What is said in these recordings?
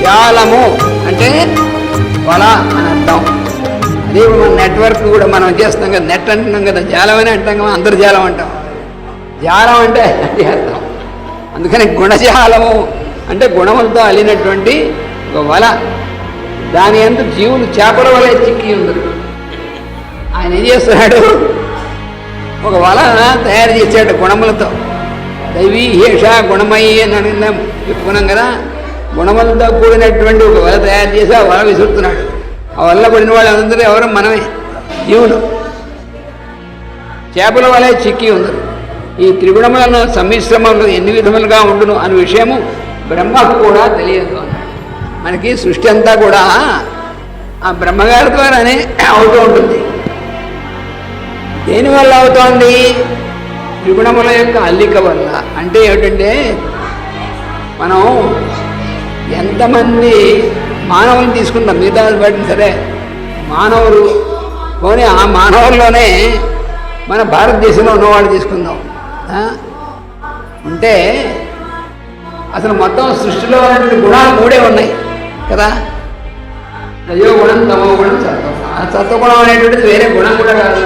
జాలము అంటే వల అని అర్థం. అదే మన నెట్వర్క్ కూడా మనం చేస్తాం కదా, నెట్ అంటున్నాం కదా, జాలం అని అంటాం కదా, అంతర్జాలం అంటాం. జాలం అంటే అది అర్థం. అందుకని గుణజాలము అంటే గుణములతో అల్లినటువంటి ఒక వల. దాని అందు జీవులు చేపల వలె చిక్కి ఉంది. ఆయన ఏం చేస్తున్నాడు, ఒక వల తయారు చేశాడు గుణములతో. దైవీ హేష గుణమయ్యి అని అడిగినా చెప్పుకున్నాం కదా. గుణములతో కూడినటువంటి ఒక వల తయారు చేసి ఆ వల విసురుతున్నాడు. ఆ వల్ల పడిన వాళ్ళందరూ ఎవరు? మనమే, జీవులు. చేపల వలె చిక్కి ఉందరు. ఈ త్రిగుణములను సమ్మిశ్రమంలో ఎన్ని విధములుగా ఉండును అనే విషయము బ్రహ్మకు కూడా తెలియదు అన్నాడు. మనకి సృష్టి అంతా కూడా ఆ బ్రహ్మగారి ద్వారానే అవుతూ ఉంటుంది. దేనివల్ల అవుతోంది? త్రిగుణముల యొక్క అల్లిక వల్ల. అంటే ఏమిటంటే, మనం ఎంతమంది మానవులను తీసుకుంటాం, మిగతా బట్టి సరే మానవులు పోనీ ఆ మానవుల్లోనే మన భారతదేశంలో ఉన్నవాళ్ళు తీసుకుందాం. ఉంటే అసలు మొత్తం సృష్టిలో ఉన్నటువంటి గుణాలు మూడే ఉన్నాయి కదా. రజో గుణం, తమో గుణం, సత్వగుణం. ఆ సత్వగుణం అనేటువంటిది వేరే గుణం కూడా కాదు.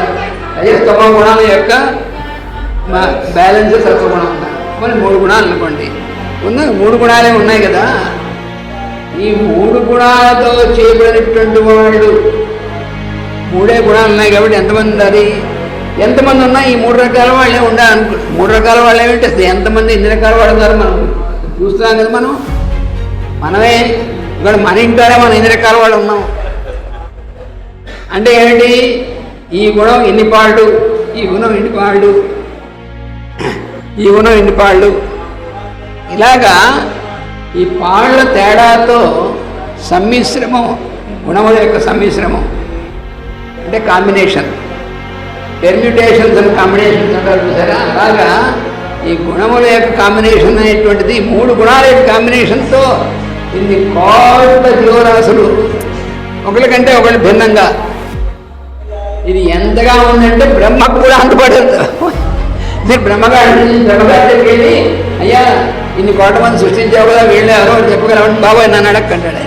రజస్తమో గుణాల యొక్క బ్యాలెన్స్ సత్వగుణం ఉన్నాయి. మరి 3 గుణాలు అనుకోండి, ఉన్నాయి 3 గుణాలే ఉన్నాయి కదా. ఈ 3 గుణాలతో చేయబడినటువంటి వాళ్ళు 3 గుణాలు ఉన్నాయి కాబట్టి ఎంతమంది ఉండాలి? ఎంతమంది ఉన్నా ఈ 3 రకాల వాళ్ళే ఉండాలనుకో. 3 రకాల వాళ్ళు ఏమిటి? ఎంతమంది ఎన్ని రకాల వాళ్ళు ఉన్నారు మనం చూస్తున్నాం కదా. మనమే ఇక్కడ మన ఇంట్లోనే మనం ఎన్ని రకాల వాళ్ళు ఉన్నాం అంటే ఏమిటి? ఈ గుణం ఎన్ని పాళ్ళు, ఈ గుణం ఎన్ని పాళ్ళు, ఈ గుణం ఎన్ని పాళ్ళు, ఇలాగా ఈ పాళ్ళ తేడాతో సమ్మిశ్రమం, గుణముల యొక్క సమ్మిశ్రమం అంటే కాంబినేషన్. పెర్మ్యూటేషన్స్ అండ్ కాంబినేషన్స్ అంటారు చూసారా. అలాగా ఈ గుణముల యొక్క కాంబినేషన్ అనేటువంటిది 3 గుణాల యొక్క కాంబినేషన్తో ఇన్ని కోట్ల జీవరాశులు ఒకరికంటే ఒకళ్ళు భిన్నంగా. ఇది ఎంతగా ఉందంటే బ్రహ్మకు కూడా అందుపడదు. మీరు బ్రహ్మగారికి వెళ్ళి, అయ్యా ఇన్ని కోట్ల మంది సృష్టించావు కదా, వీళ్ళు ఎవరో చెప్పగలవండి బాబాయ్ నన్ను అడగంటాడు.